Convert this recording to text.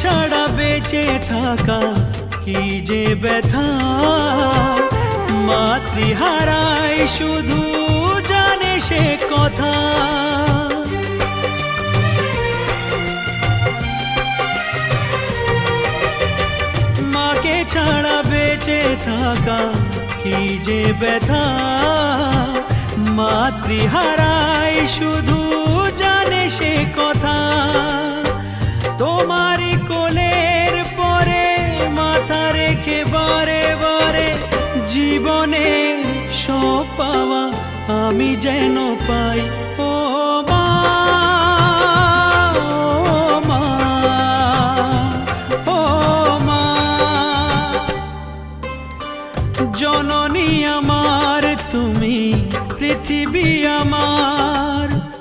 ছাড়া বেঁচে থাকা কি যে ব্যথা, মাতৃহারাই শুধু জানে সে কথা। মাকে ছাড়া বেঁচে থাকা কি যে ব্যথা, মাতৃহারাই শুধু জানে সে কথা। তোমারই কোলের পরে মাথা রেখে বারে বারে জীবনে সব পাওয়া আমি যেন পাই। ও